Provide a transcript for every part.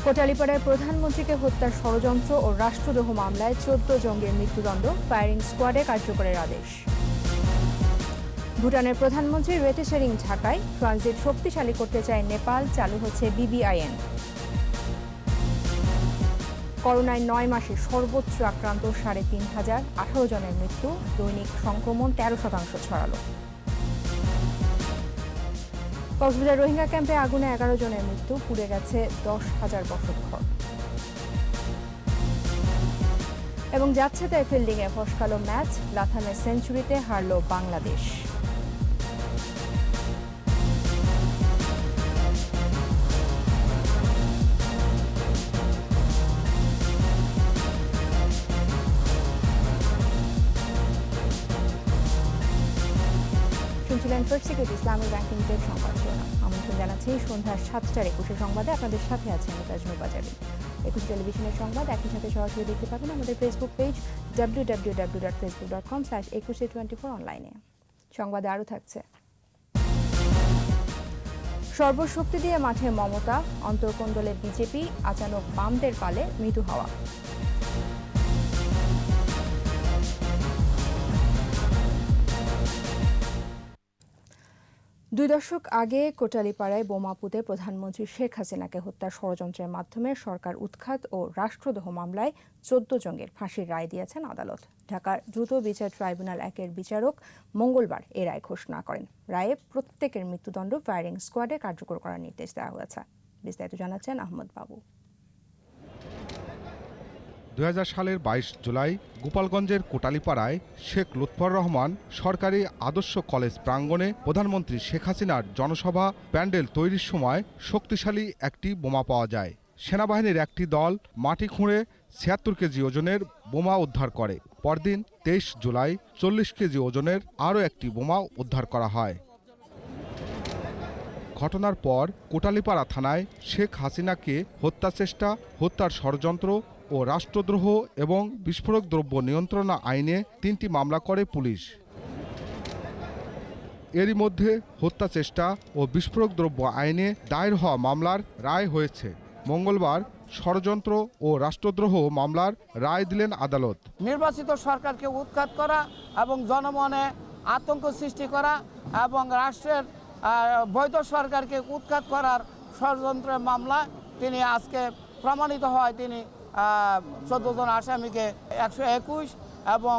কোটালীপাড়ায় প্রধানমন্ত্রীকে হত্যার ষড়যন্ত্র ও রাষ্ট্রদ্রোহ মামলায় 14 জঙ্গির মৃত্যুদণ্ড, ফায়ারিং স্কোয়াডে কার্যকরের আদেশ। ভুটানের প্রধানমন্ত্রী লোটে শেরিং ঢাকায়, ট্রানজিট শক্তিশালী করতে চায় নেপাল, চালু হচ্ছে বিবিআইএন। করোনায় 9 মাসে সর্বোচ্চ আক্রান্ত 3,500, 18 জনের মৃত্যু, দৈনিক সংক্রমণ 13% ছড়ালো। কক্সবাজার রোহিঙ্গা ক্যাম্পে আগুনে 11 জনের মৃত্যু, পুড়ে গেছে 10,000 বসতঘর। এবং যাচ্ছে তাই ফিল্ডিংয়ে ফসকালো ম্যাচ, লাথামের সেঞ্চুরিতে হারল বাংলাদেশ। শুনছিলেন ফার্স্ট সিকিউরিটি ইসলামী ব্যাংকিং সংবাদ শিরোনাম। আমন্ত্রণ জানাচ্ছি সন্ধ্যা 7টার 21 সংবাদে। আপনাদের সাথে আছেন তাজনুর বাজারি। 21 টেলিভিশনের সংবাদ একই সাথে সরাসরি দেখতে পাবেন আমাদের ফেসবুক পেজ www.facebook.com/2124 অনলাইনে। সংবাদে আরও থাকছে: সর্বশক্তি দিয়ে মাঠে মমতা, অন্তর্কোন্দলে বিজেপি, আচানক বামদের পালে মৃদু হাওয়া। 2 দশক আগে কোটালীপাড়ায় বোমা পুঁতে প্রধানমন্ত্রী শেখ হাসিনাকে হত্যার ষড়যন্ত্রের মাধ্যমে সরকার উৎখাত ও রাষ্ট্রদ্রোহ মামলায় 14 জঙ্গির ফাঁসির রায় দিয়েছেন আদালত। ঢাকার দ্রুত বিচার ট্রাইব্যুনাল 1-এর বিচারক মঙ্গলবার এ রায় ঘোষণা করেন। রায়ে প্রত্যেকের মৃত্যুদণ্ড ফায়ারিং স্কোয়াডে কার্যকর করার নির্দেশ দেওয়া হয়েছে। বিস্তারিত জানাচ্ছেন আহমদ বাবু। 2000 সালের 22 জুলাই গোপালগঞ্জের কোটালীপাড়ায় শেখ লুৎফর রহমান সরকারি আদর্শ কলেজ প্রাঙ্গণে প্রধানমন্ত্রী শেখ হাসিনার জনসভা প্যান্ডেল তৈরির সময় শক্তিশালী একটি বোমা পাওয়া যায়। সেনাবাহিনীর একটি দল মাটি খুঁড়ে 76 কেজি ওজনের বোমা উদ্ধার করে। পরদিন 23 জুলাই 40 কেজি ওজনের আরও একটি বোমা উদ্ধার করা হয়। ঘটনার পর কোটালীপাড়া থানায় শেখ হাসিনাকে হত্যাচেষ্টা, হত্যার ষড়যন্ত্র ও রাষ্ট্রদ্রোহ এবং বিস্ফোরক দ্রব্য নিয়ন্ত্রণ আইনে 3টি মামলা করে পুলিশ। এরই মধ্যে হত্যাচেষ্টা ও বিস্ফোরক দ্রব্য আইনে দায়ের হওয়া মামলার রায় হয়েছে। মঙ্গলবার ষড়যন্ত্র ও রাষ্ট্রদ্রোহ মামলার রায় দিলেন আদালত। নির্বাচিত সরকারকে উৎখাত করা এবং জনমনে আতঙ্ক সৃষ্টি করা এবং রাষ্ট্রের বৈধ সরকারকে উৎখাত করার ষড়যন্ত্রের মামলা তিনি আজকে প্রমাণিত হয় তিনি 14 জন আসামিকে 121 এবং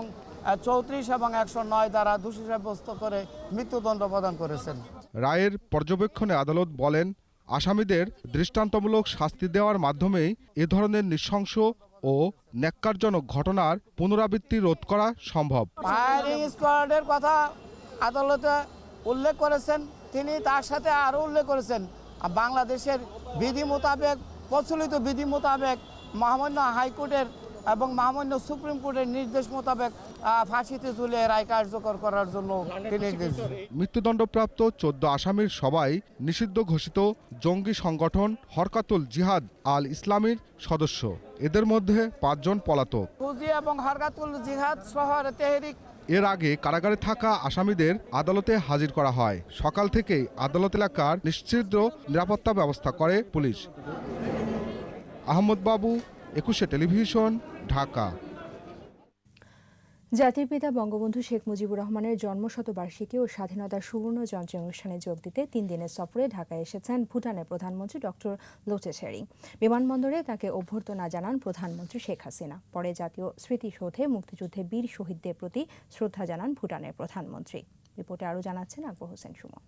34 এবং 109 দ্বারা দোষী সাব্যস্ত করে মৃত্যুদণ্ড প্রদান করেছেন। রায়ের পর্যবেক্ষণে আদালত বলেন, আসামিদের দৃষ্টান্তমূলক শাস্তি দেওয়ার মাধ্যমেই এ ধরনের নৃশংস ও ন্যাক্কারজনক ঘটনার পুনরাবৃত্তি রোধ করা সম্ভব। ফায়ারিং স্কোয়াডের কথা আদালতে উল্লেখ করেছেন। তিনি তার সাথে আরও উল্লেখ করেছেন বাংলাদেশের বিধি মোতাবেক, প্রচলিত বিধি মোতাবেক, মহামান্য হাইকোর্টের এবং মহামান্য সুপ্রিম কোর্টের নির্দেশ মোতাবেক ফাঁসিতে ঝুলিয়ে রায় কার্যকর করার জন্য তিনি নির্দেশ দেন। মৃত্যুদণ্ডপ্রাপ্ত 14 আসামির সবাই নিষিদ্ধ ঘোষিত জঙ্গি সংগঠন হরকাতুল জিহাদ আল ইসলামীর সদস্য। এদের মধ্যে 5 জন পলাতক। ফুজি এবং হরকাতুল জিহাদ শহর তেহরিক। এর আগে কারাগারে থাকা আসামিদের আদালতে হাজির করা হয়। সকাল থেকেই আদালত এলাকার নিশ্চিদ্র নিরাপত্তা ব্যবস্থা করে পুলিশ। আহমদ বাবু, 21 টেলিভিশন, ঢাকা। জাতির পিতা বঙ্গবন্ধু শেখ মুজিবুর রহমানের জন্মশতবার্ষিকী ও স্বাধীনতার সুবর্ণ জয়ন্তী অনুষ্ঠানে যোগ দিতে 3 দিনের সফরে ঢাকায় এসেছেন ভুটানের প্রধানমন্ত্রী ডক্টর লোটে শেরিং। বিমানবন্দরে তাকে অভ্যর্থনা জানান প্রধানমন্ত্রী শেখ হাসিনা। পরে জাতীয় স্মৃতিসৌধে মুক্তিযুদ্ধে বীর শহীদদের প্রতি শ্রদ্ধা জানান ভুটানের প্রধানমন্ত্রী। রিপোর্টে আরও জানাচ্ছেন আকবর হোসেন সুমন।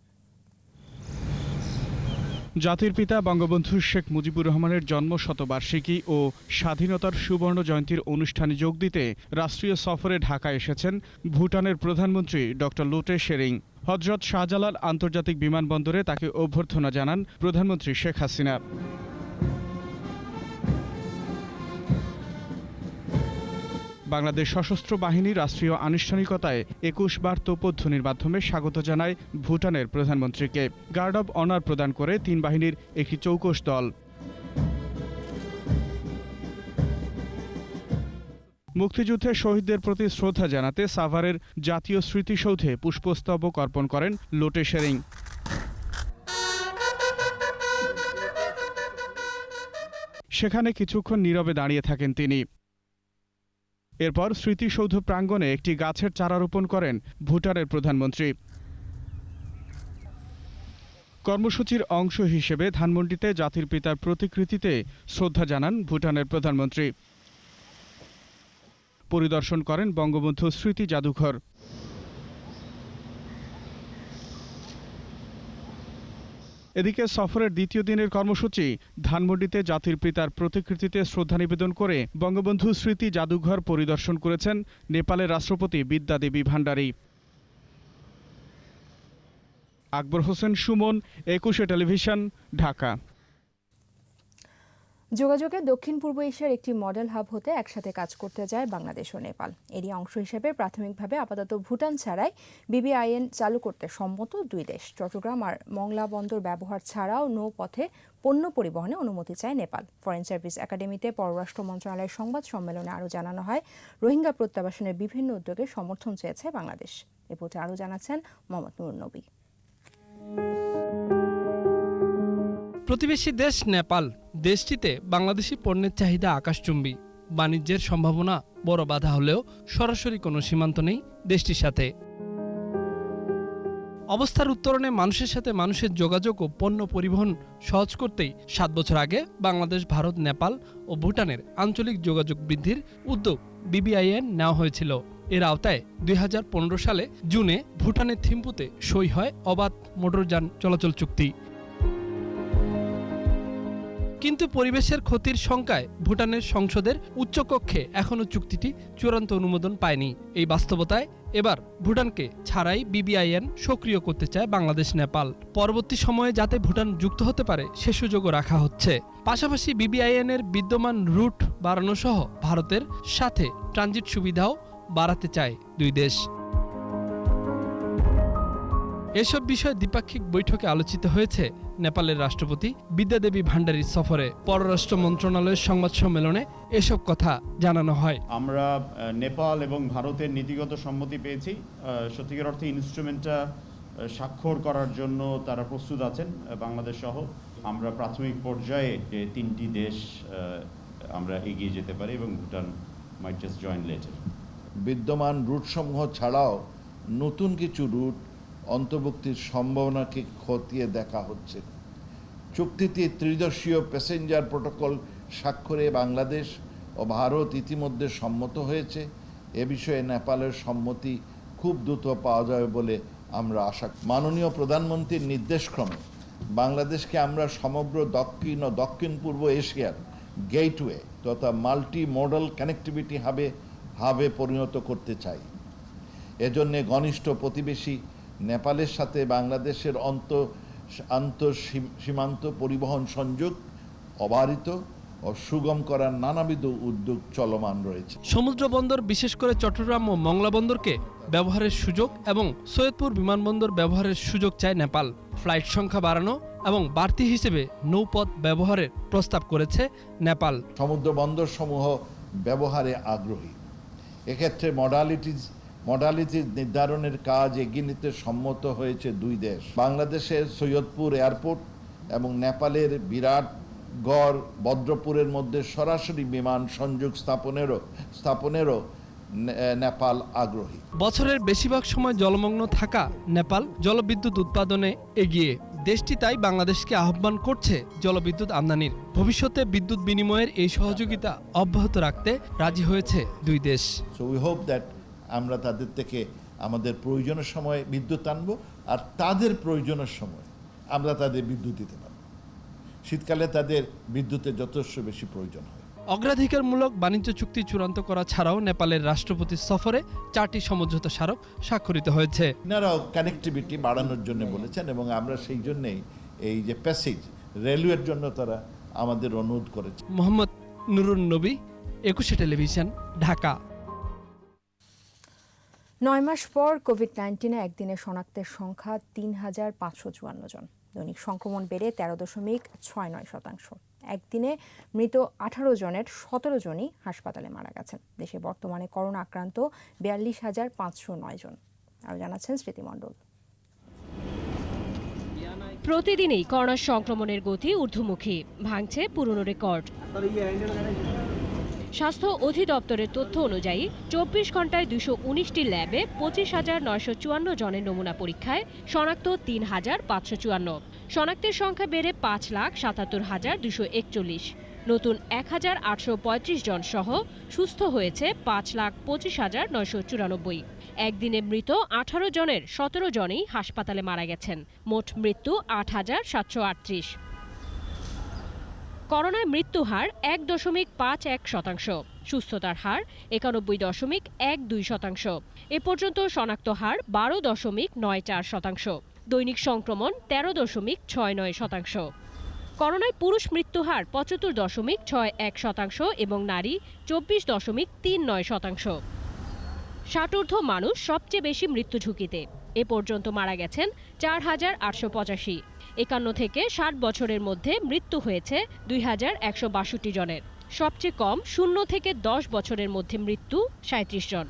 জাতির পিতা বঙ্গবন্ধু শেখ মুজিবুর রহমানের জন্মশতবার্ষিকী ও স্বাধীনতার সুবর্ণ জয়ন্তীর অনুষ্ঠানে যোগ দিতে রাষ্ট্রীয় সফরে ঢাকা এসেছেন ভুটানের প্রধানমন্ত্রী ডক্টর লোটে শেরিং। হযরত শাহজালাল আন্তর্জাতিক বিমানবন্দরে তাকে অভ্যর্থনা জানান প্রধানমন্ত্রী শেখ হাসিনা। বাংলাদেশ সশস্ত্র বাহিনী রাষ্ট্রীয় আনুষ্ঠানিকতায় 21 বার তোপধ্বনির মাধ্যমে স্বাগত জানায় ভুটানের প্রধানমন্ত্রীকে। গার্ড অব অনার প্রদান করে 3 বাহিনীর একটি চৌকস দল। মুক্তিযুদ্ধে শহীদদের প্রতি শ্রদ্ধা জানাতে সাভারের জাতীয় স্মৃতিসৌধে পুষ্পস্তবক অর্পণ করেন লোটে শেরিং। সেখানে কিছুক্ষণ নীরবে দাঁড়িয়ে থাকেন তিনি। এরপর স্মৃতিসৌধ প্রাঙ্গণে একটি গাছের চারা রোপণ করেন ভুটানের প্রধানমন্ত্রী। কর্মসূচির অংশ হিসেবে ধানমন্ডিতে জাতির পিতার প্রতিকৃতিতে শ্রদ্ধা জানান ভুটানের প্রধানমন্ত্রী। পরিদর্শন করেন বঙ্গবন্ধু স্মৃতি জাদুঘর। এদিকে সফরের দ্বিতীয় দিনের কর্মসূচি ধানমন্ডিতে জাতির পিতার প্রতিকৃতিতে শ্রদ্ধা নিবেদন করে বঙ্গবন্ধু স্মৃতি জাদুঘর পরিদর্শন করেছেন নেপালের রাষ্ট্রপতি বিদ্যাদেবী ভান্ডারী। আকবর হোসেন সুমন, 21 টেলিভিশন, ঢাকা। যোগাযোগে দক্ষিণ পূর্ব এশিয়ার একটি মডেল হাব হতে একসাথে কাজ করতে যায় বাংলাদেশ ও নেপাল। এরই অংশ হিসেবে প্রাথমিকভাবে আপাতত ভুটান ছাড়াই BBIN চালু করতে সম্মত দুই দেশ। চট্টগ্রাম আর মংলা বন্দর ব্যবহার ছাড়াও নৌপথে পণ্য পরিবহনে অনুমতি চায় নেপাল। ফরেন সার্ভিস একাডেমিতে পররাষ্ট্র মন্ত্রণালয়ের সংবাদ সম্মেলনে আরও জানানো হয়, রোহিঙ্গা প্রত্যাবাসনের বিভিন্ন উদ্যোগে সমর্থন চেয়েছে বাংলাদেশ। রিপোর্টে আরও জানাচ্ছেন মোহাম্মদ নুরুন নবী। প্রতিবেশী দেশ নেপাল। দেশটিতে বাংলাদেশি পণ্যের চাহিদা আকাশচুম্বী। বাণিজ্যের সম্ভাবনা বড় বাধা হলেও সরাসরি কোনো সীমান্ত নেই দেশটির সাথে। অবস্থার উত্তরণে মানুষের সাথে মানুষের যোগাযোগ ও পণ্য পরিবহন সহজ করতেই 7 বছর আগে বাংলাদেশ, ভারত, নেপাল ও ভুটানের আঞ্চলিক যোগাযোগ বৃদ্ধির উদ্যোগ BBIN নেওয়া হয়েছিল। এর আওতায় 2015 সালে জুনে ভুটানের থিম্পুতে সই হয় অবাধ মোটরযান চলাচল চুক্তি। কিন্তু পরিবেশের ক্ষতির শঙ্কায় ভুটানের সংসদের উচ্চকক্ষে এখনও চুক্তিটি চূড়ান্ত অনুমোদন পায়নি। এই বাস্তবতায় এবার ভুটানকে ছাড়াই BBIN সক্রিয় করতে চায় বাংলাদেশ, নেপাল। পরবর্তী সময়ে যাতে ভুটান যুক্ত হতে পারে সে সুযোগও রাখা হচ্ছে। পাশাপাশি BBIN এর বিদ্যমান রুট বাড়ানো সহ ভারতের সাথে ট্রানজিট সুবিধাও বাড়াতে চায় দুই দেশ। এসব বিষয় দ্বিপাক্ষিক বৈঠকে আলোচিত হয়েছে নেপালের রাষ্ট্রপতি বিদ্যাদেবী ভান্ডারীর সফরে। পররাষ্ট্র মন্ত্রণালয়ের সংবাদ সম্মেলনে এসব কথা জানানো হয়। আমরা নেপাল এবং ভারতের নীতিগত সম্মতি পেয়েছি। সত্যিকার অর্থে ইনস্ট্রুমেন্টটা স্বাক্ষর করার জন্য তারা প্রস্তুত আছেন, বাংলাদেশ সহ। আমরা প্রাথমিক পর্যায়ে যে 3টি দেশ আমরা এগিয়ে যেতে পারি এবং ভুটান মাইট জাস্ট জয়েন লেটার। বিদ্যমান রুটসমূহ ছাড়াও নতুন কিছু রুট অন্তর্ভুক্তির সম্ভাবনাকে খতিয়ে দেখা হচ্ছে। চুক্তিতে ত্রিদেশীয় প্যাসেঞ্জার প্রোটোকল স্বাক্ষরে বাংলাদেশ ও ভারত ইতিমধ্যে সম্মত হয়েছে। এ বিষয়ে নেপালের সম্মতি খুব দ্রুত পাওয়া যাবে বলে আমরা আশা। মাননীয় প্রধানমন্ত্রীর নির্দেশক্রমে বাংলাদেশকে আমরা সমগ্র দক্ষিণ ও দক্ষিণ পূর্ব এশিয়ার গেটওয়ে তথা মাল্টি মডেল কানেক্টিভিটি হাবে পরিণত করতে চাই। এজন্য ঘনিষ্ঠ প্রতিবেশী নেপালের সাথে বাংলাদেশের আন্তঃসীমান্ত পরিবহন সংযোগ অবারিত ও সুগম করার নানাবিধ উদ্যোগ চলমান রয়েছে। সমুদ্র বন্দর, বিশেষ করে চট্টগ্রাম ও মংলা বন্দরকে ব্যবহারের সুযোগ এবং সৈয়দপুর বিমানবন্দর ব্যবহারের সুযোগ চায় নেপাল। ফ্লাইট সংখ্যা বাড়ানো এবং বাড়তি হিসেবে নৌপথ ব্যবহারের প্রস্তাব করেছে নেপাল। সমুদ্র বন্দর সমূহ ব্যবহারে আগ্রহী। এক্ষেত্রে মডালিটিজ নির্ধারণের কাজ এগিয়ে নিতে সম্মত হয়েছে দুই দেশ। বাংলাদেশের সৈয়দপুর এয়ারপোর্ট এবং নেপালের বিরাটগড় বদ্রপুরের মধ্যে সরাসরি বিমান সংযোগ স্থাপনেরও নেপাল আগ্রহী। বছরের বেশিরভাগ সময় জলমগ্ন থাকা নেপাল জলবিদ্যুৎ উৎপাদনে এগিয়ে। দেশটি তাই বাংলাদেশকে আহ্বান করছে জলবিদ্যুৎ আমদানির। ভবিষ্যতে বিদ্যুৎ বিনিময়ের এই সহযোগিতা অব্যাহত রাখতে রাজি হয়েছে দুই দেশ। সো উই হোপ দ্যাট আমরা তাদের থেকে আমাদের প্রয়োজনের সময় বিদ্যুৎ আনবো, আর তাদের প্রয়োজনের সময় আমরা তাদের বিদ্যুৎ দিতে পারব। শীতকালে তাদের বিদ্যুতের যথেষ্ট বেশি প্রয়োজন হয়। অগ্রাধিকারমূলক বাণিজ্য চুক্তি চূড়ান্ত করা ছাড়াও নেপালের রাষ্ট্রপতির সফরে 4টি সমঝোতা স্মারক স্বাক্ষরিত হয়েছে। এনারাও কানেক্টিভিটি বাড়ানোর জন্য বলেছেন এবং আমরা সেই জন্যেই এই যে প্যাসেজ রেলওয়ের জন্য তারা আমাদের অনুরোধ করেছে। মোহাম্মদ নুরুন নবী, 21 টেলিভিশন, ঢাকা। 9 মাস পর কোভিড-19 একদিনে শনাক্তের সংখ্যা 3,554 জন। দৈনিক সংক্রমণ বেড়ে 13.69%। একদিনে মৃত 18 জনের 17 জনই হাসপাতালে মারা গেছেন। দেশে বর্তমানে করোনা আক্রান্ত 42,509 জন। আরও জানাচ্ছেন স্মৃতি মণ্ডল। প্রতিদিনই করোনা সংক্রমণের গতি ঊর্ধ্বমুখী, ভাঙছে পুরনো রেকর্ড। স্বাস্থ্য অধিদপ্তরের তথ্য অনুযায়ী 24 ঘন্টায় 219টি ল্যাবে 25,954 জনের নমুনা পরীক্ষায় শনাক্ত 3,554। শনাক্তের সংখ্যা বেড়ে 5,77,241। নতুন 1,835 জন সহ সুস্থ হয়েছে 5,25,994। একদিনে মৃত 18 জনের 17 জনই হাসপাতালে মারা গেছেন। মোট মৃত্যু 8,738। করোনায় মৃত্যু হার 1.51%, সুস্থতার হার 91.12%। এ পর্যন্ত শনাক্ত হার 12.94%, দৈনিক সংক্রমণ 13.69%। করোনায় পুরুষ মৃত্যু হার 75.61% এবং নারী 24.39%। ষাটোর্ধ্ব মানুষ সবচেয়ে বেশি মৃত্যু ঝুঁকিতে। এ পর্যন্ত মারা গেছেন 4,885। 51 থেকে 60 বছরের মধ্যে মৃত্যু হয়েছে 2,162 জনের। সবচেয়ে কম 0 থেকে 10 বছরের মধ্যে মৃত্যু 37 জন।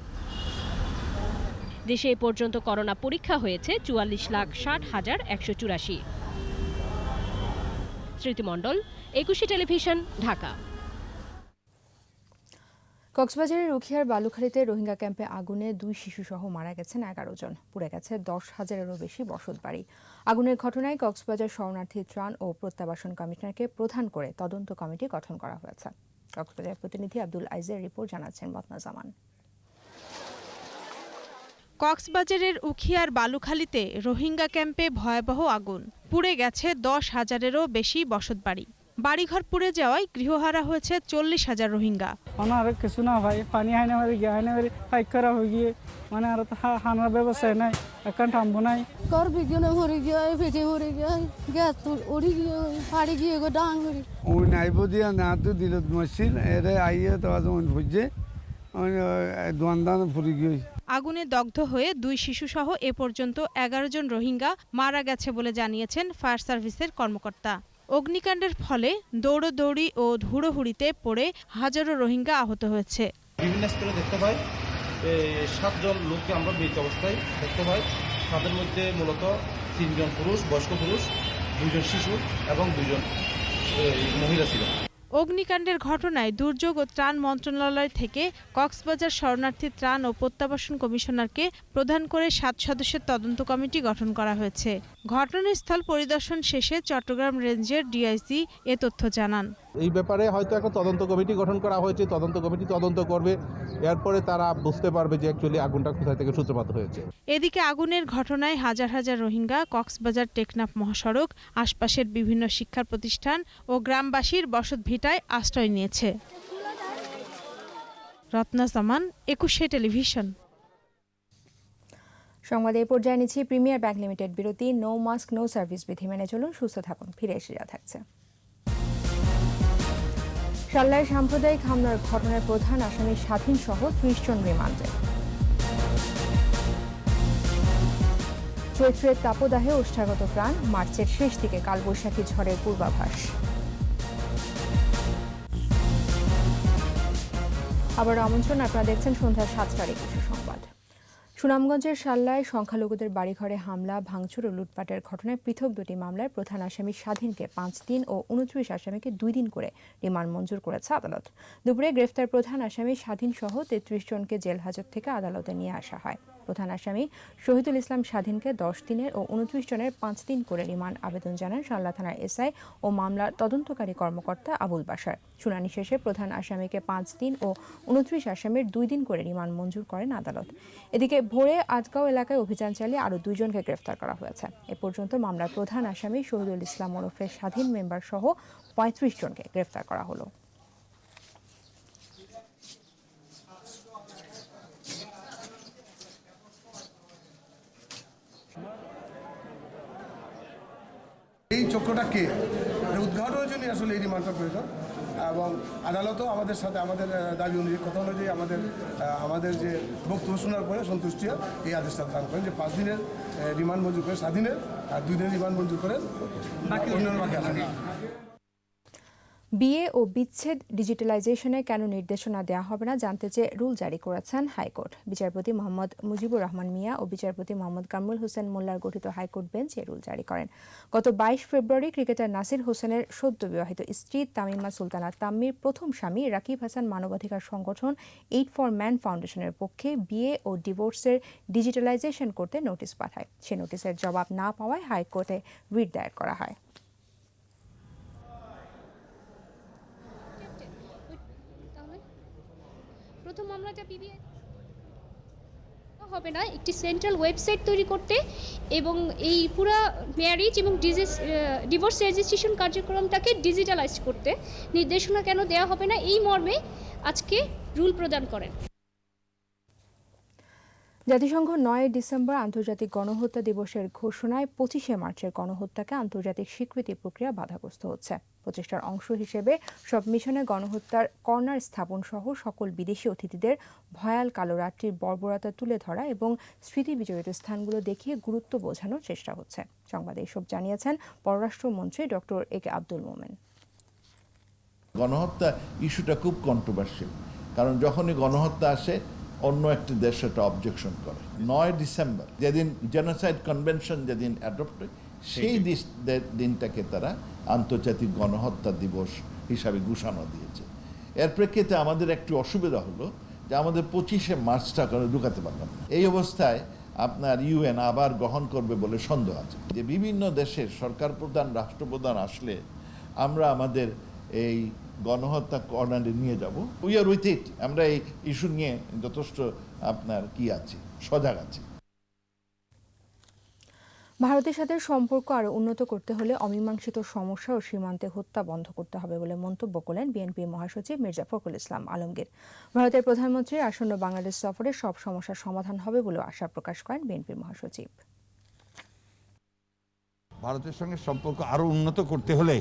দেশে এ পর্যন্ত করোনা পরীক্ষা হয়েছে 44,60,184। স্মৃতিমণ্ডল, একুশে টেলিভিশন, ঢাকা। কক্সবাজারের উখিয়ার বালুখালীতে রোহিঙ্গা ক্যাম্পে আগুনে 2 শিশুসহ মারা গেছেন 11 জন, পুড়ে গেছে 10,000-এরও বেশি বসতবাড়ি। আগুনের ঘটনায় কক্সবাজার শরণার্থী ত্রাণ ও প্রত্যাবাসন কমিশনারকে প্রধান করে তদন্ত কমিটি গঠন করা হয়েছে। কক্সবাজার প্রতিনিধি আব্দুল আইজের রিপোর্ট জানাচ্ছেন মতনা জামান। কক্সবাজারের উখিয়ার বালুখালীতে রোহিঙ্গা ক্যাম্পে ভয়াবহ আগুন, পুড়ে গেছে 10,000-এরও বেশি বসতবাড়ি। বাড়িঘর পুড়ে যাওয়ায় গৃহহারা হয়েছে 40,000 রোহিঙ্গা। আর কিছু না ভাই, পানি হয় না, পাইক করা হয়ে গিয়ে মানে আর হানার ব্যবস্থা নাই, এখন থামবো নাই। কর বিজ্ঞানে ভরে গিয়ে ফেটে ভরে গিয়ে গ্যাস উড়ি গিয়ে ফাড়ি গিয়ে ডাং করি ওই নাইব দিয়া না তো দিল মসজিদ এরে আইয়ে তো বুঝছে দোয়ান ফুরি গিয়ে। আগুনে দগ্ধ হয়ে 2 শিশুসহ এ পর্যন্ত 11 জন রোহিঙ্গা মারা গেছে বলে জানিয়েছেন ফায়ার সার্ভিসের কর্মকর্তা। অগ্নিকাণ্ডের ফলে দৌড়দৌড়ি ও হুড়োহুড়িতে পড়ে হাজারো রোহিঙ্গা আহত হয়েছে। বিভিন্ন স্থলে দেখতে পাই 7 জন লোককে আমরা মৃত অবস্থায় দেখতে পাই। তাদের মধ্যে মূলত 3 জন পুরুষ, বয়স্ক পুরুষ, 2 জন শিশু এবং 2 জন মহিলা ছিল। অগ্নিকাণ্ডের ঘটনায় দুর্যোগ ও ত্রাণ মন্ত্রণালয় থেকে কক্সবাজার শরণার্থী ত্রাণ ও প্রত্যাবাসন কমিশনারকে প্রধান করে 7 সদস্যের তদন্ত কমিটি গঠন করা হয়েছে। ঘটনাস্থল পরিদর্শন শেষে চট্টগ্রাম রেঞ্জের ডিআইসি এ তথ্য জানান। এই ব্যাপারে হয়তো একটা তদন্ত কমিটি গঠন করা হয়েছে, তদন্ত কমিটি তদন্ত করবে, এরপরে তারা বুঝতে পারবে যে অ্যাকচুয়ালি আগুনটা কোথা থেকে সূত্রপাত হয়েছে। এদিকে আগুনের ঘটনায় হাজার হাজার রোহিঙ্গা কক্সবাজার টেকনাফ মহাসড়ক, আশপাশের বিভিন্ন শিক্ষা প্রতিষ্ঠান ও গ্রামবাসীর বসতভিটায় আশ্রয় নিয়েছে। রত্না জামান, একুশে টেলিভিশন। সংবাদে এ পর্যায়ে নিচ্ছি প্রিমিয়ার ব্যাংক লিমিটেড বিরতি। নো মাস্ক নো সার্ভিস বিধি মেনে চলুন, সুস্থ থাকুন। ফিরে এসে যা থাকছে। সাল্লায় সাম্প্রদায়িক হামলার ঘটনার প্রধান আসামি স্বাধীন সহ 30 জন রিমান্ডে। চৈত্রের তাপদাহে ওষ্ঠাগত প্রাণ, মার্চের শেষ দিকে কালবৈশাখী ঝড়ের পূর্বাভাস। আবার আমন্ত্রণ, আপনারা দেখছেন সন্ধ্যা 7টার একুশে সংবাদ। সুনামগঞ্জের সাল্লায় সংখ্যালঘুদের বাড়িঘরে হামলা, ভাঙচুর ও লুটপাটের ঘটনায় পৃথক 2টি মামলায় প্রধান আসামি স্বাধীনকে 5 দিন ও 29 আসামিকে 2 দিন করে রিমান্ড মঞ্জুর করেছে আদালত। দুপুরে গ্রেফতার প্রধান আসামি স্বাধীন সহ 33 জনকে জেল হাজত থেকে আদালতে নিয়ে আসা হয়। প্রধান আসামি শহীদুল ইসলাম স্বাধীনকে 10 দিনের ও 29 জনের 5 দিন করে রিমান্ড আবেদন জানান সাল্লা থানার এসআই ও মামলার তদন্তকারী কর্মকর্তা আবুল বাশার। শুনানি শেষে প্রধান আসামিকে 5 দিন ও 29 আসামির 2 দিন করে রিমান্ড মঞ্জুর করেন আদালত। এদিকে ভোরে আজগাঁও এলাকায় অভিযান চালিয়ে আরও 2 জনকে গ্রেফতার করা হয়েছে। এ পর্যন্ত মামলার প্রধান আসামি শহীদুল ইসলাম ওরফে স্বাধীন মেম্বার সহ 35 জনকে গ্রেফতার করা হলো। এই চক্রটা কে উদ্ঘাটনের জন্য আসলে এই রিমান্ডটা প্রয়োজন এবং আদালতও আমাদের সাথে আমাদের দাবি অনুযায়ী কথা অনুযায়ী আমাদের যে বক্তব্য শোনার পরে সন্তুষ্টি এই আদেশটা দান করেন যে 5 দিনের রিমান্ড মঞ্জুর করে স্বাধীনের আর 2 দিনের রিমান্ড মঞ্জুর করেন বাকি অন্যান্য বাকি আসামি। বিয়ে ও বিচ্ছেদ ডিজিটালাইজেশনে কেন নির্দেশনা দেওয়া হবে না জানতে চেয়ে রুল জারি করেছেন হাইকোর্ট। বিচারপতি মোহাম্মদ মুজিবুর রহমান মিয়া ও বিচারপতি মোহাম্মদ কামরুল হোসেন মোল্লার গঠিত হাইকোর্ট বেঞ্চ এ রুল জারি করেন। গত 22 ফেব্রুয়ারি ক্রিকেটার নাসির হোসেনের সদ্য বিবাহিত স্ত্রী তামিমা সুলতানা তাম্মির প্রথম স্বামী রাকিব হাসান মানবাধিকার সংগঠন 8 ফর ম্যান ফাউন্ডেশনের পক্ষে বিয়ে ও ডিভোর্সের ডিজিটালাইজেশন করতে নোটিশ পাঠায়। সে নোটিশের জবাব না পাওয়ায় হাইকোর্টে রিট দায়ের করা হয়। প্রথম মামলাটা বিবিআই হবে না, একটি সেন্ট্রাল ওয়েবসাইট তৈরি করতে এবং এই পুরো ম্যারেজ এবং ডিভোর্স রেজিস্ট্রেশন কার্যক্রমটাকে ডিজিটালাইজ করতে নির্দেশনা কেন দেওয়া হবে না, এই মর্মে আজকে রুল প্রদান করেন। জাতিসংঘ 9 ডিসেম্বর আন্তর্জাতিক গণহত্যা দিবসের ঘোষণায় 25 মার্চের গণহত্যাকে আন্তর্জাতিক স্বীকৃতি প্রক্রিয়া বাধাগ্রস্ত হচ্ছে। প্রচেষ্টার অংশ হিসেবে সব মিশনে গণহত্যার কর্নার স্থাপন সহ সকল বিদেশি অতিথিদের ভয়াল কালো রাত্রির বর্বরতা তুলে ধরা এবং স্মৃতি বিজড়িত স্থানগুলো দেখিয়ে গুরুত্ব বোঝানোর চেষ্টা হচ্ছে। সংবাদে এসব জানিয়েছেন পররাষ্ট্রমন্ত্রী ডক্টর এ কে আব্দুল মোমেন। গণহত্যা ইস্যুটা খুব কন্ট্রোভার্সিয়াল, কারণ যখনই গণহত্যা আসে অন্য একটি দেশ সেটা অবজেকশন করে। 9 ডিসেম্বর যেদিন জেনোসাইড কনভেনশন যেদিন অ্যাডপ্ট হয়, সেই দিনটাকে তারা আন্তর্জাতিক গণহত্যা দিবস হিসাবে ঘোষণা দিয়েছে। এর প্রেক্ষিতে আমাদের একটু অসুবিধা হলো যে আমাদের 25 মার্চটা করে ঢুকাতে পারলাম না। এই অবস্থায় আপনার ইউএন আবার গ্রহণ করবে বলে সন্দেহ আছে যে বিভিন্ন দেশের সরকার প্রধান রাষ্ট্রপ্রধান আসলে আমরা আমাদের এই গণহত্যা কর্নারে নিয়ে যাব। We are with it. আমরা এই ইস্যু নিয়ে যথেষ্ট আপনার কি আছি, সজাগ আছি। ভারতের সাথে সম্পর্ক আরও উন্নত করতে হলে অমীমাংসিত সমস্যা ও সীমান্তে হত্যা বন্ধ করতে হবে বলে মন্তব্য করলেন বিএনপি মহাসচিব মির্জা ফখরুল ইসলাম আলমগীর। ভারতের প্রধানমন্ত্রীর আসন্ন বাংলাদেশ সফরে সব সমস্যার সমাধান হবে বলে আশা প্রকাশ করেন বিএনপির মহাসচিব। ভারতের সঙ্গে সম্পর্ক আরও উন্নত করতে হলে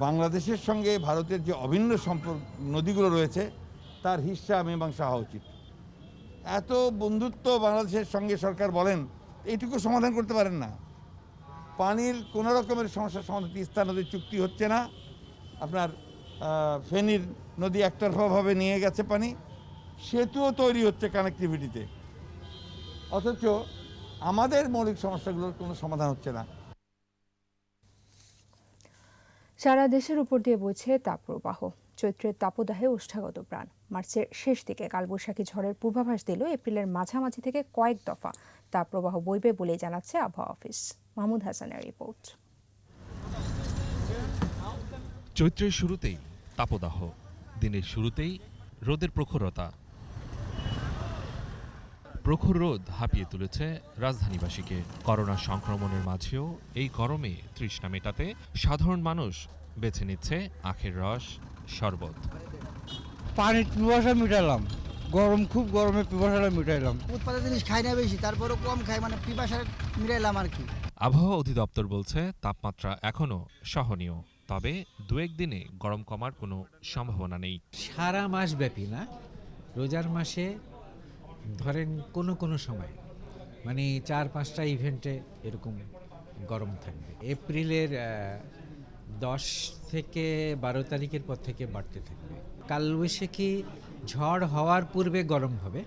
বাংলাদেশের সঙ্গে ভারতের যে অভিন্ন সম্পর্ক নদীগুলো রয়েছে তার হিস্সা মীমাংসা হওয়া উচিত। এত বন্ধুত্ব বাংলাদেশের সঙ্গে সরকার বলেন, এইটুকু সমাধান করতে পারেন না। পানির কোনো রকমের সমস্যার সমাধান, তিস্তা নদীর চুক্তি হচ্ছে না, আপনার ফেনীর নদী একতরফাভাবে নিয়ে গেছে পানি, সেতুও তৈরি হচ্ছে কানেক্টিভিটিতে, অথচ আমাদের মৌলিক সমস্যাগুলোর কোনো সমাধান হচ্ছে না। সারা দেশের উপর দিয়ে বইছে তাপপ্রবাহ। চৈত্রের তাপদাহে ওষ্ঠাগত প্রাণ। মার্চের শেষ দিকে কালবৈশাখী ঝড়ের পূর্বাভাস দিল এপ্রিলের মাঝামাঝি থেকে কয়েক দফা তাপপ্রবাহ বইবে বলেই জানাচ্ছে আবহাওয়া অফিস। মাহমুদ হাসানের রিপোর্ট। চৈত্রের শুরুতেই তাপদাহ, দিনের শুরুতেই রোদের প্রখরতা। প্রখর রোদ হাঁপিয়ে তুলেছে রাজধানীবাসীকে। করোনা সংক্রমণের মাঝেও এই গরমে তৃষ্ণা মেটাতে সাধারণ মানুষ বেছে নিচ্ছে আখের রস, শরবত। পানির পিপাসা মিটালাম, গরম খুব গরমে পিপাসাটা মিটাইলাম। উৎপাদিত জিনিস খাই না বেশি, তারপরও কম খাই, মানে পিপাসা মিটাইলাম আর কি। আবহাওয়া অধিদপ্তর বলছে তাপমাত্রা এখনো সহনীয়, তবে দু একদিনে গরম কমার কোনো সম্ভাবনা নেই। সারা মাস ব্যাপী না, রোজার মাসে ধরেন কোনো সময় মানে 4-5টা ইভেন্টে এরকম গরম থাকবে। এপ্রিলের 10 থেকে 12 তারিখের পর থেকে বাড়তে থাকবে। কালবৈশাখী ঝড় হওয়ার পূর্বে গরম হবে,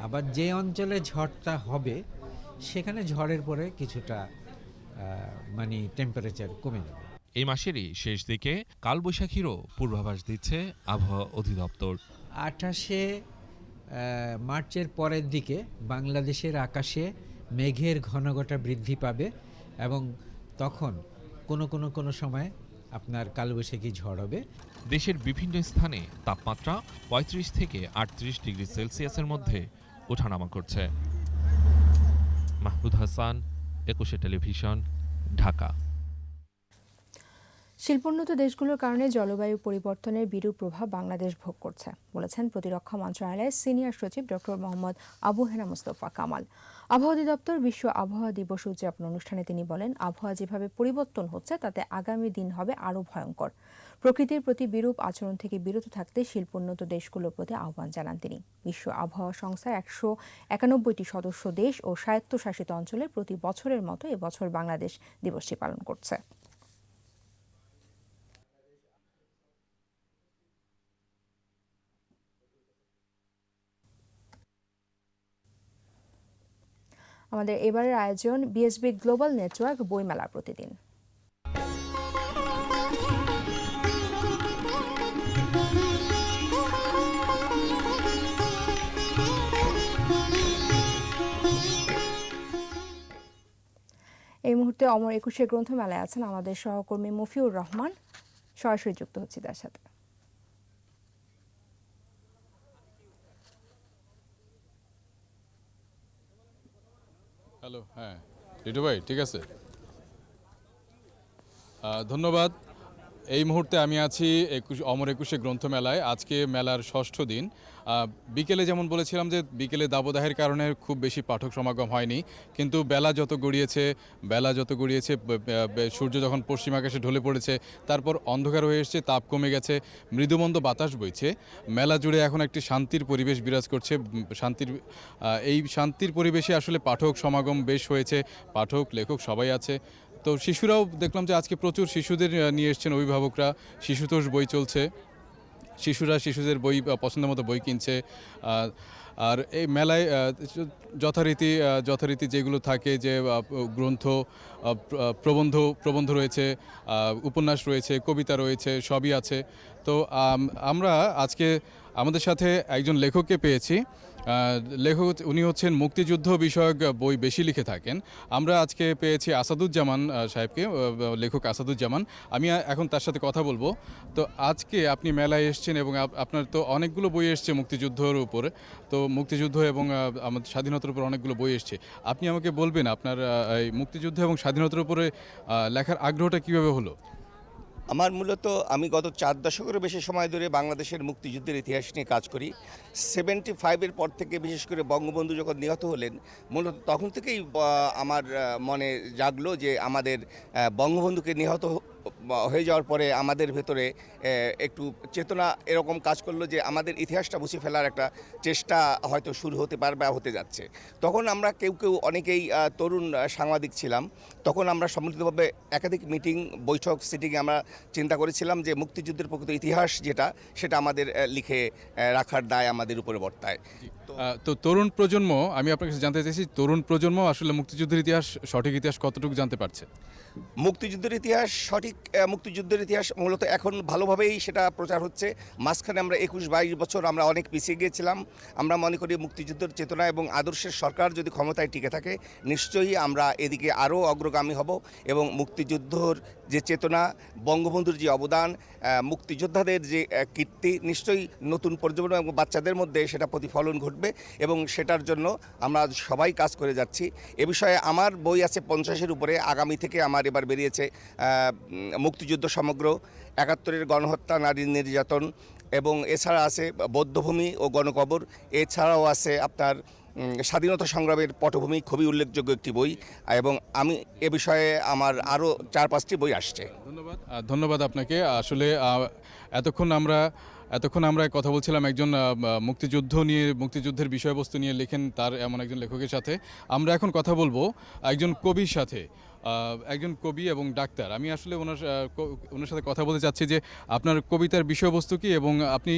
আবার যে অঞ্চলে ঝড়টা হবে সেখানে ঝড়ের পরে কিছুটা মানে টেম্পারেচার কমে যাবে। এই মাসেরই শেষ দিকে কালবৈশাখীরও পূর্বাভাস দিচ্ছে আবহাওয়া অধিদপ্তর। 28শে মার্চের পরের দিকে বাংলাদেশের আকাশে মেঘের ঘনঘটা বৃদ্ধি পাবে এবং তখন কোনো সময় আপনার কালবৈশাখী ঝড় হবে। দেশের বিভিন্ন স্থানে তাপমাত্রা 35 থেকে 38 ডিগ্রি সেলসিয়াসের মধ্যে ওঠানামা করছে। মাহমুদ হাসান, 21 টেলিভিশন, ঢাকা। শিল্পোন্নত দেশগুলোর কারণে জলবায়ু পরিবর্তনের বিরূপ প্রভাব বাংলাদেশ ভোগ করছে বলেছেন প্রতিরক্ষা মন্ত্রণালয়ের সিনিয়র সচিব ডক্টর মোহাম্মদ আবু হেনা মুস্তফা কামাল। আবহাওয়া অধিদপ্তর বিশ্ব আবহাওয়া দিবস উদযাপন অনুষ্ঠানে তিনি বলেন, আবহাওয়া যেভাবে পরিবর্তন হচ্ছে তাতে আগামী দিন হবে আরও ভয়ঙ্কর। প্রকৃতির প্রতি বিরূপ আচরণ থেকে বিরত থাকতে শিল্পোন্নত দেশগুলোর প্রতি আহ্বান জানান তিনি। বিশ্ব আবহাওয়া সংস্থার 191টি সদস্য দেশ ও স্বায়ত্তশাসিত অঞ্চলে প্রতি বছরের মতো এবছর বাংলাদেশ দিবসটি পালন করছে। আমাদের এবারের আয়োজন বিএসবি গ্লোবাল নেটওয়ার্ক বইমেলা প্রতিদিন। এই মুহূর্তে অমর একুশে গ্রন্থমেলায় আছেন আমাদের সহকর্মী মফিউর রহমান, সরাসরি যুক্ত হচ্ছি তার সাথে। হ্যালো, হ্যাঁ রিটু ভাই, ঠিক আছে, ধন্যবাদ। এই মুহূর্তে আমি আছি অমর একুশে গ্রন্থমেলায়। আজকে মেলার ষষ্ঠ দিন। বিকেলে যেমন বলেছিলাম যে বিকেলে দাবদাহের কারণে খুব বেশি পাঠক সমাগম হয়নি, কিন্তু বেলা যত গড়িয়েছে সূর্য যখন পশ্চিম আকাশে ঢলে পড়েছে, তারপর অন্ধকার হয়ে এসেছে, তাপ কমে গেছে, মৃদুমন্দ বাতাস বইছে, মেলা জুড়ে এখন একটি শান্তির পরিবেশ বিরাজ করছে। এই শান্তির পরিবেশে আসলে পাঠক সমাগম বেশ হয়েছে, পাঠক লেখক সবাই আছে। তো শিশুরাও দেখলাম যে আজকে প্রচুর শিশুদের নিয়ে এসছেন অভিভাবকরা, শিশুতোষ বই চলছে, শিশুরা শিশুদের বই পছন্দের মতো বই কিনছে। আর এই মেলায় যথারীতি যেগুলো থাকে, যে গ্রন্থ, প্রবন্ধ রয়েছে, উপন্যাস রয়েছে, কবিতা রয়েছে, সবই আছে। তো আমরা আজকে আমাদের সাথে একজন লেখককে পেয়েছি। লেখক উনি হচ্ছেন মুক্তিযুদ্ধ বিষয়ক বই বেশি লিখে থাকেন। আমরা আজকে পেয়েছি আসাদুজ্জামান সাহেবকে, লেখক আসাদুজ্জামান। আমি এখন তার সাথে কথা বলবো। তো আজকে আপনি মেলায় এসেছেন এবং আপনার তো অনেকগুলো বই এসছে মুক্তিযুদ্ধের উপর, তো মুক্তিযুদ্ধ এবং আমাদের স্বাধীনতার উপর অনেকগুলো বই এসছে। আপনি আমাকে বলবেন আপনার এই মুক্তিযুদ্ধ এবং স্বাধীনতার উপরে লেখার আগ্রহটা কীভাবে হলো? আমার মূলত আমি গত 4 দশকেরও বেশি সময় ধরে বাংলাদেশের মুক্তিযুদ্ধের ইতিহাস নিয়ে কাজ করি। 75-এর পর থেকে বিশেষ করে বঙ্গবন্ধু যখন নিহত হলেন, মূলত তখন থেকেই আমার মনে জাগলো যে আমাদের বঙ্গবন্ধুকে নিহত হয়ে যাওয়ার পরে আমাদের ভেতরে একটু চেতনা এরকম কাজ করলো যে আমাদের ইতিহাসটা মুছে ফেলার একটা চেষ্টা হয়তো শুরু হতে পারে বা হতে যাচ্ছে। তখন আমরা কেউ অনেকেই তরুণ সাংবাদিক ছিলাম। তখন আমরা সম্মিলিতভাবে একাধিক মিটিং, বৈঠক, সিটিংয়ে আমরা চিন্তা করেছিলাম যে মুক্তিযুদ্ধের প্রকৃত ইতিহাস সেটা আমাদের লিখে রাখার দায় আমাদের উপরে বর্তায়। তো তরুণ প্রজন্ম, আমি আপনার কাছে জানতে চাইছি, তরুণ প্রজন্ম আসলে মুক্তিযুদ্ধের ইতিহাস, সঠিক ইতিহাস কতটুকু জানতে পারছে? মুক্তিযুদ্ধের ইতিহাস মূলত এখন ভালোভাবেই সেটা প্রচার হচ্ছে। মাঝখানে আমরা 21-22 বছর আমরা অনেক পিছিয়ে গিয়েছিলাম। আমরা মনে করি মুক্তিযুদ্ধের চেতনা এবং আদর্শের সরকার যদি ক্ষমতায় টিকে থাকে, নিশ্চয়ই আমরা এদিকে আরও অগ্রগামী হব এবং মুক্তিযুদ্ধর যে চেতনা, বঙ্গবন্ধুর যে অবদান, মুক্তিযোদ্ধাদের যে কীর্তি, নিশ্চয়ই নতুন প্রজন্ম এবং বাচ্চাদের মধ্যে সেটা প্রতিফলন ঘটবে এবং সেটার জন্য আমরা সবাই কাজ করে যাচ্ছি। এ বিষয়ে আমার বই আছে 50-এর উপরে। আগামী থেকে আমার এবার বেরিয়েছে মুক্তিযুদ্ধ সমগ্র, 71-এর গণহত্যা, নারী নির্যাতন, এবং এছাড়া আছে বৌদ্ধভূমি ও গণকবর। এছাড়াও আছে আপনার স্বাধীনতা সংগ্রামের পটভূমি, খুবই উল্লেখযোগ্য একটি বই, এবং আমি এ বিষয়ে আমার আরও 4-5টি বই আসছে। ধন্যবাদ আপনাকে। আসলে এতক্ষণ আমরা কথা বলছিলাম একজন মুক্তিযুদ্ধের বিষয়বস্তু নিয়ে লেখেন তার এমন একজন লেখকের সাথে। আমরা এখন কথা বলবো একজন কবির সাথে, একজন কবি এবং ডাক্তার। আমি আসলে ওনার সাথে কথা বলতে চাচ্ছি যে আপনার কবিতার বিষয়বস্তু কি এবং আপনি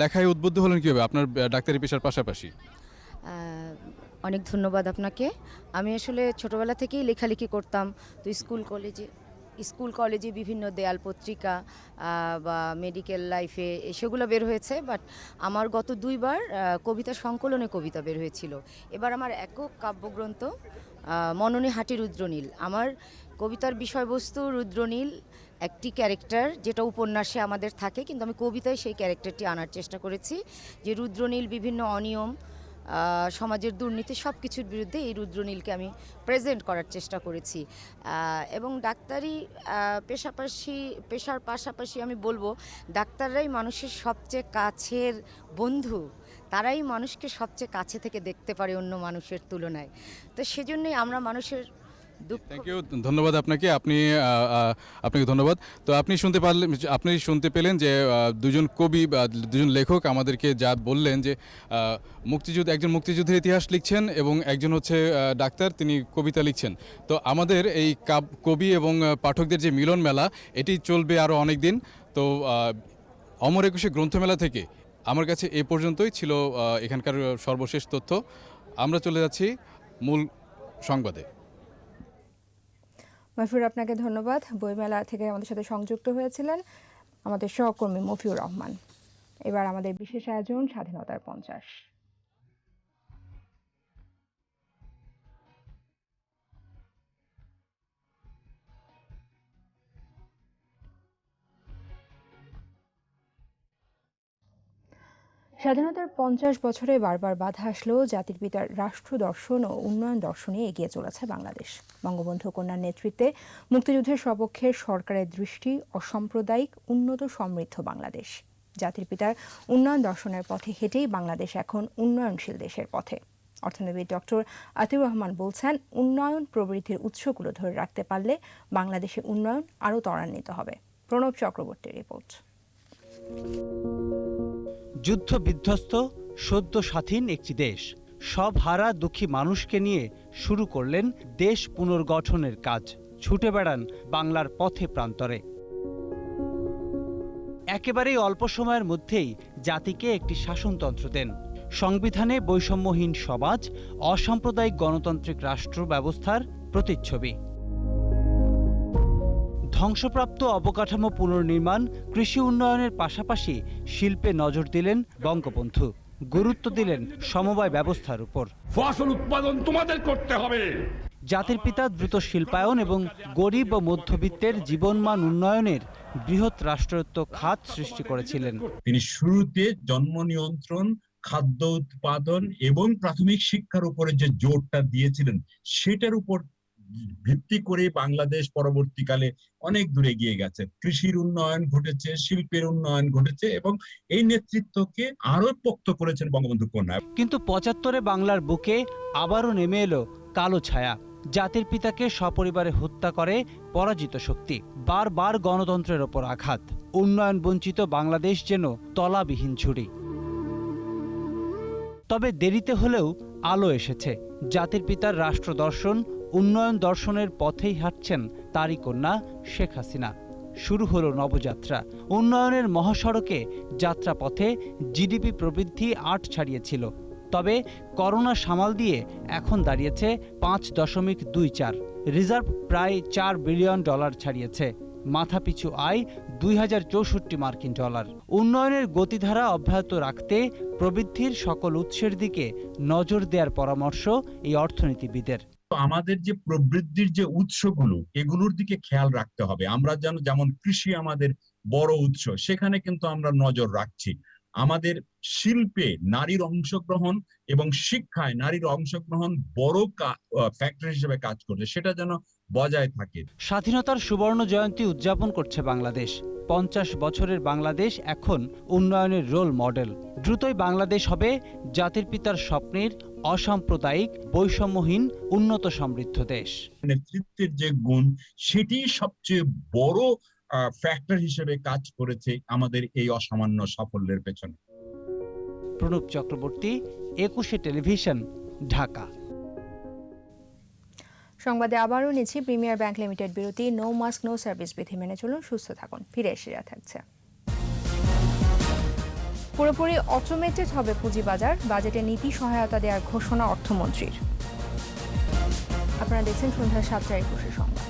লেখায় উদ্বুদ্ধ হলেন কীভাবে আপনার ডাক্তারি পেশার পাশাপাশি? অনেক ধন্যবাদ আপনাকে। আমি আসলে ছোটোবেলা থেকেই লেখালেখি করতাম। তো স্কুল কলেজে বিভিন্ন দেয়াল পত্রিকা বা মেডিকেল লাইফে সেগুলো বের হয়েছে, বাট আমার গত 2বার কবিতা সংকলনে কবিতা বের হয়েছিল। এবার আমার একক কাব্যগ্রন্থ মননে হাঁটি রুদ্রনীল। আমার কবিতার বিষয়বস্তু রুদ্রনীল, একটি ক্যারেক্টার যেটা উপন্যাসে আমাদের থাকে, কিন্তু আমি কবিতায় সেই ক্যারেক্টারটি আনার চেষ্টা করেছি, যে রুদ্রনীল বিভিন্ন অনিয়ম, সমাজের দুর্নীতি সব কিছুর বিরুদ্ধে এই রুদ্রনীলকে আমি প্রেজেন্ট করার চেষ্টা করেছি। এবং ডাক্তারি পেশার পাশাপাশি আমি বলবো ডাক্তাররাই মানুষের সবচেয়ে কাছের বন্ধু, তারাই মানুষকে সবচেয়ে কাছে থেকে দেখতে পারে অন্য মানুষের তুলনায়। তো সেজন্যই আমরা মানুষের থ্যাংক ইউ, ধন্যবাদ আপনাকে। আপনাকে ধন্যবাদ। তো আপনি শুনতে পেলেন যে দুজন কবি বা দুজন লেখক আমাদেরকে যা বললেন যে একজন মুক্তিযুদ্ধের ইতিহাস লিখছেন এবং একজন হচ্ছে ডাক্তার, তিনি কবিতা লিখছেন। তো আমাদের এই কবি এবং পাঠকদের যে মিলন মেলা, এটি চলবে আরও অনেক দিন। তো অমর একুশে গ্রন্থমেলা থেকে আমার কাছে এ পর্যন্তই ছিল এখানকার সর্বশেষ তথ্য। আমরা চলে যাচ্ছি মূল সংবাদে। মাহফুর, আপনাকে ধন্যবাদ। বইমেলা থেকে আমাদের সাথে সংযুক্ত হয়েছিলেন আমাদের সহকর্মী মফিউর রহমান। এবার আমাদের বিশেষ আয়োজন স্বাধীনতার 50। স্বাধীনতার 50 বছরে বারবার বাধা আসলেও জাতির পিতার রাষ্ট্র দর্শন ও উন্নয়ন দর্শনে এগিয়ে চলেছে বাংলাদেশ। বঙ্গবন্ধু কন্যার নেতৃত্বে মুক্তিযুদ্ধের সপক্ষে সরকারের দৃষ্টি অসাম্প্রদায়িক উন্নত সমৃদ্ধ বাংলাদেশ। জাতির পিতার উন্নয়ন দর্শনের পথে হেঁটেই বাংলাদেশ এখন উন্নয়নশীল দেশের পথে। অর্থনীতিবিদ ডক্টর আতিউর রহমান বলছেন, উন্নয়ন প্রবৃদ্ধির উৎসগুলো ধরে রাখতে পারলে বাংলাদেশে উন্নয়ন আরও ত্বরান্বিত হবে। প্রণব চক্রবর্তীর রিপোর্ট। যুদ্ধ বিধ্বস্ত সদ্য স্বাধীন একটি দেশ, সব হারা দুঃখী মানুষকে নিয়ে শুরু করলেন দেশ পুনর্গঠনের কাজ। ছুটে বেড়ান বাংলার পথে প্রান্তরে। একেবারেই অল্প সময়ের মধ্যেই জাতিকে একটি শাসনতন্ত্র দেন। সংবিধানে বৈষম্যহীন সমাজ, অসাম্প্রদায়িক গণতান্ত্রিক রাষ্ট্র ব্যবস্থার প্রতিচ্ছবি। ধ্বংসপ্রাপ্ত অবকাঠামো পুনর্নির্মাণ, কৃষি উন্নয়নের পাশাপাশি শিল্পে নজর দিলেন বঙ্গবন্ধু। গুরুত্ব দিলেন সমবায় ব্যবস্থার উপর। ফসল উৎপাদন তোমাদের করতে হবে। জাতির পিতা দ্রুত শিল্পায়ন এবং গরিব ও মধ্যবিত্তের জীবনমান উন্নয়নের বৃহৎ রাষ্ট্রায়ত্ত খাত সৃষ্টি করেছিলেন। তিনি শুরুতে জন্ম নিয়ন্ত্রণ, খাদ্য উৎপাদন এবং প্রাথমিক শিক্ষার উপরে যে জোরটা দিয়েছিলেন, সেটার উপর ভিত্তি করে বাংলাদেশ পরবর্তীকালে অনেক দূরে এগিয়ে গেছে। কৃষির উন্নয়ন ঘটেছে, শিল্পের উন্নয়ন ঘটেছে এবং এই নেতৃত্বকে আরো পোক্ত করেছেন বঙ্গবন্ধু কন্যা। কিন্তু 75-এ বাংলার বুকে আবারও নেমে এলো কালো ছায়া। জাতির পিতাকে সপরিবারে হত্যা করে পরাজিত শক্তি। বারবার গণতন্ত্রের ওপর আঘাত। উন্নয়ন বঞ্চিত বাংলাদেশ যেন তলাবিহীন ঝুড়ি। তবে দেরিতে হলেও আলো এসেছে। জাতির পিতার রাষ্ট্র দর্শন, উন্নয়ন দর্শনের পথেই হাঁটছেন তারই কন্যা শেখ হাসিনা। শুরু হলো নবযাত্রা। উন্নয়নের মহাসড়কে যাত্রাপথে জিডিপি প্রবৃদ্ধি 8 ছাড়িয়েছিল। তবে করোনা সামাল দিয়ে এখন দাঁড়িয়েছে 5.24। রিজার্ভ প্রায় $4 বিলিয়ন ছাড়িয়েছে। মাথাপিছু আয় $2064। উন্নয়নের গতিধারা অব্যাহত রাখতে প্রবৃদ্ধির সকল উৎসের দিকে নজর দেওয়ার পরামর্শ এই অর্থনীতিবিদের। আমাদের যে প্রবৃদ্ধির যে উৎসগুলো, এগুলোর দিকে খেয়াল রাখতে হবে। আমরা যেমন কৃষি আমাদের বড় উৎস, সেখানে কিন্তু আমরা নজর রাখছি। আমাদের শিল্পে নারীর অংশগ্রহণ এবং শিক্ষায় নারীর অংশগ্রহণ বড় ফ্যাক্টর হিসেবে কাজ করছে, সেটা যেন বজায় থাকে। স্বাধীনতার সুবর্ণ জয়ন্তী উদযাপন করছে বাংলাদেশ। 50 বছরের বাংলাদেশ এখন উন্নয়নের রোল মডেল। দ্রুতই বাংলাদেশ হবে জাতির পিতার স্বপ্নের অসাম্প্রদায়িক, বৈষম্যহীন, উন্নত সমৃদ্ধ দেশ। নেতৃত্বের যে গুণ, সেটি সবচেয়ে বড় ফ্যাক্টর হিসেবে কাজ করেছে আমাদের এই অসামান্য সাফল্যের পেছনে। প্রণব চক্রবর্তী, 21 টেলিভিশন, ঢাকা। সংবাদে আবারও নিচ্ছি প্রিমিয়ার ব্যাংক লিমিটেড বিরতি। নো মাস্ক নো সার্ভিস বিধি মেনে চলুন, সুস্থ থাকুন। ফিরে এসে থাকছে। পুরোপুরি অটোমেটেড হবে পুঁজিবাজার, বাজেটে নীতি সহায়তা দেওয়ার ঘোষণা অর্থমন্ত্রীর। আপনারা দেখছেন সন্ধ্যা 7:21 সংবাদ।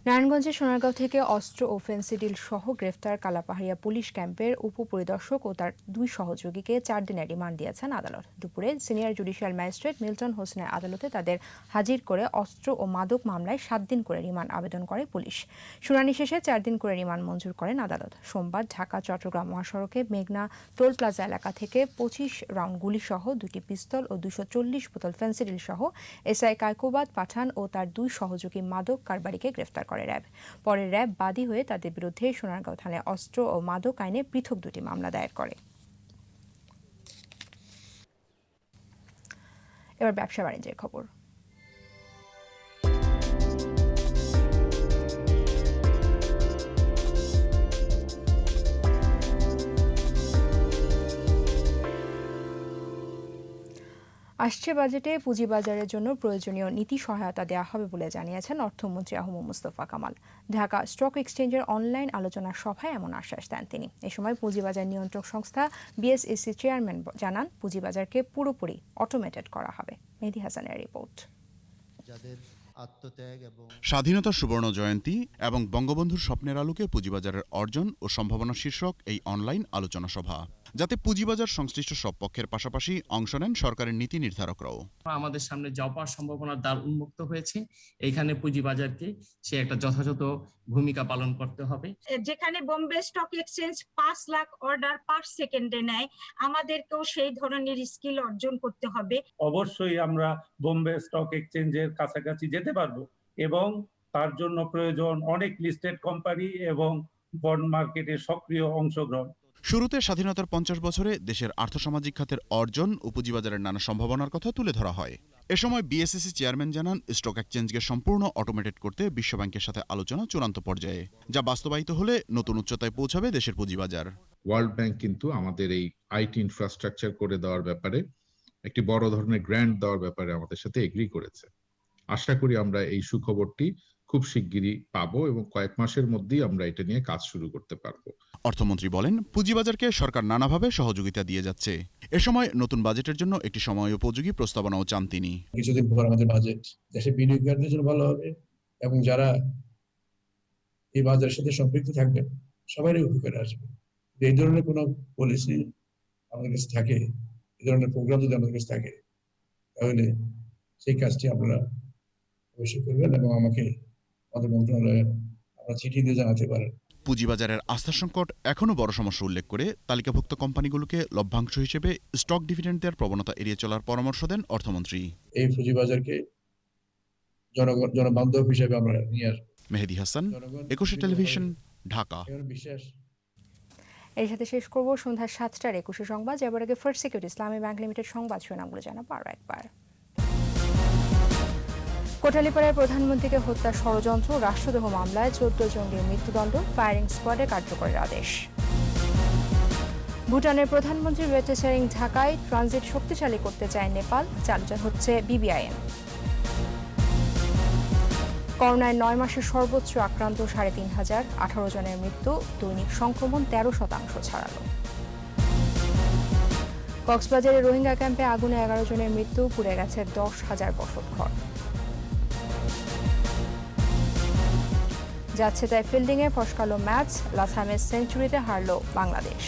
নারায়ণগঞ্জের সোনারগাঁও থেকে অস্ত্র ও ফেন্সিডিল সহ গ্রেফতার কালাপাহাড়িয়া পুলিশ ক্যাম্পের উপপরিদর্শক ও তার 2 সহযোগীকে 4 দিনের রিমান্ড দিয়েছেন আদালত। দুপুরে সিনিয়র জুডিশিয়াল ম্যাজিস্ট্রেট মিল্টন হোসেনের আদালতে তাদের হাজির করে অস্ত্র ও মাদক মামলায় 7 দিন করে রিমান্ড আবেদন করে পুলিশ। শুনানি শেষে 4 দিন করে রিমান্ড মঞ্জুর করেন আদালত। সোমবার ঢাকা চট্টগ্রাম মহাসড়কে মেঘনা টোল প্লাজা এলাকা থেকে 25 রাউন্ড গুলিসহ 2টি পিস্তল ও 240 বোতল ফেন্সিডিল সহ এসআই কায়কোবাদ পাঠান ও তার 2 সহযোগী মাদক কারবারিকে গ্রেফতার করে র্যাব। পরে র্যাব বাদী হয়ে তাদের বিরুদ্ধে সোনারগাঁও থানায় অস্ত্র ও মাদক আইনে পৃথক 2টি মামলা দায়ের করে। এবার ব্যবসা বাণিজ্যের খবর। আসছে বাজেটে পুঁজিবাজারের জন্য প্রয়োজনীয় নীতি সহায়তা দেওয়া হবে বলে জানিয়েছেন অর্থমন্ত্রী আহম মুস্তফা কামাল। ঢাকা স্টক এক্সচেঞ্জের অনলাইন আলোচনা সভায় এমন আশ্বাস দেন তিনি। এ সময় পুঁজিবাজার নিয়ন্ত্রক সংস্থা বিএসইসি চেয়ারম্যান জানান, পুঁজিবাজারকে পুরোপুরি অটোমেটেড করা হবে। মেহেদী হাসানের রিপোর্ট। যাদের আত্মত্যাগ এবং স্বাধীনতার সুবর্ণ জয়ন্তী এবং বঙ্গবন্ধুর স্বপ্নের আলোকে পুঁজিবাজারের অর্জন ও সম্ভাবনা শীর্ষক এই অনলাইন আলোচনা সভা, যাতে পুঁজিবাজার সংশ্লিষ্ট সব পক্ষের পাশাপাশি অংশ নেন সরকারের নীতি নির্ধারকরাও। আমাদের সামনে যাওয়ার সম্ভাবনার দ্বার উন্মুক্ত হয়েছে। এইখানে পুঁজিবাজারকে সে একটা যথাযথ ভূমিকা পালন করতে হবে। যেখানে Bombay stock exchange 5 lakh order per সেকেন্ডে নেয়, আমাদেরকেও সেই ধরনের স্কিল অর্জন করতে হবে। অবশ্যই আমরা বোম্বে স্টক এক্সচেঞ্জের কাছাকাছি যেতে পারবো এবং তার জন্য প্রয়োজন অনেক লিস্টেড কোম্পানি এবং বন্ড মার্কেটের সক্রিয় অংশগ্রহণ। শুরুতে স্বাধীনতার 50 বছরে দেশের আর্থসামাজিক খাতের অর্জন ও পুঁজিবাজারের নানা সম্ভাবনার কথা তুলে ধরা হয়। এ সময় বিএসইসি চেয়ারম্যান জানান, স্টক এক্সচেঞ্জকে সম্পূর্ণ অটোমেটেড করতে বিশ্বব্যাংকের সাথে আলোচনা চূড়ান্ত পর্যায়ে, যা বাস্তবায়িত হলে নতুন উচ্চতায় পৌঁছাবে দেশের পুঁজিবাজার। ওয়ার্ল্ড ব্যাংক কিন্তু আমাদের এই আইটি ইনফ্রাস্ট্রাকচার করে দেওয়ার ব্যাপারে, একটি বড় ধরনের গ্র্যান্ট দেওয়ার ব্যাপারে আমাদের সাথে এগ্রি করেছে। আশা করি আমরা এই সুখবরটি খুব শিগগিরই পাবো এবং কয়েক মাসের মধ্যেই আমরা এটা নিয়ে কাজ শুরু করতে পারবো। অর্থমন্ত্রী বলেন, পুঁজিবাজারকে সরকার নানাভাবে সহযোগিতা দিয়ে যাচ্ছে। এ সময় নতুন বাজেটের জন্য একটি সময় উপযোগী প্রস্তাবনাও চান তিনি। কিছুদিন পর আমাদের বাজেট দেশের বিনিয়োগকারীদের জন্য ভালো হবে এবং যারা এই বাজারের সাথে সম্পৃক্ত থাকবেন সবারই উপকারে আসবে। এই ধরনের কোনো পলিসি আমাদের কাছে থাকে, এই ধরনের প্রোগ্রাম যদি আমাদের কাছে থাকে, তাহলে সেই কাজটি আপনারা অবশ্যই করবেন এবং আমাকে আমাদের মন্ত্রণালয়ে আমরা চিঠি দিয়ে জানাতে পারেন। পুঁজিবাজারের আস্থা সংকট এখনও বড় সমস্যা উল্লেখ করে তালিকাভুক্ত কোম্পানিগুলোকে লভ্যাংশ হিসেবে স্টক ডিভিডেন্ড দেওয়ার প্রবণতা এড়িয়ে চলার পরামর্শ দেন অর্থমন্ত্রী। এই পুঁজিবাজারকে জনবান্ধব হিসেবে আমরা নিয়ে আসবো। মেহেদী হাসান, একুশে টেলিভিশন, ঢাকা। এর সাথে শেষ করব সন্ধ্যা 7টার একুশে সংবাদ। যাবার আগে ফার্স্ট সিকিউরিটি ইসলামী ব্যাংক লিমিটেড সংবাদ শিরোনামগুলো জানাবো আরও একবার। কোটালীপাড়ায় প্রধানমন্ত্রীকে হত্যার ষড়যন্ত্র, রাষ্ট্রদ্রোহ মামলায় 14 জঙ্গির মৃত্যুদণ্ড, ফায়ারিং স্কোয়াডে কার্যকরের আদেশ। ভুটানের প্রধানমন্ত্রী লোটে শেরিং ঢাকায়, ট্রানজিট শক্তিশালী করতে চায় নেপাল, চালু হচ্ছে বিবিআইএন। করোনায় 9 মাসে সর্বোচ্চ আক্রান্ত 3500, 18 জনের মৃত্যু, দৈনিক সংক্রমণ 13% ছাড়ালো। কক্সবাজারে রোহিঙ্গা ক্যাম্পে আগুনে 11 জনের মৃত্যু, পুড়ে গেছে 10,000 বসতঘর। যাচ্ছে তাই ফিল্ডিংয়ে ফসকালো ম্যাচ, লাথামের সেঞ্চুরিতে হারল বাংলাদেশ।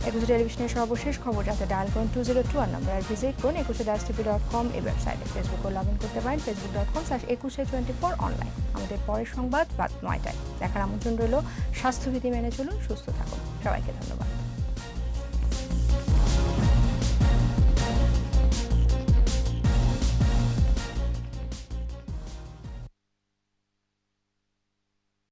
একুশে টেলিভিশনের সর্বশেষ খবর জানতে ডায়াল করুন 202 নম্বর আর ভিজিট করুন ekushe-tv.com এই ওয়েবসাইটে। ফেসবুকে লগ ইন করতে পারেন facebook.com/ekushe24 অনলাইন। আমাদের পরের সংবাদ রাত 9টায় দেখার আমন্ত্রণ রইল। স্বাস্থ্যবিধি মেনে চলুন, সুস্থ থাকুন। সবাইকে ধন্যবাদ।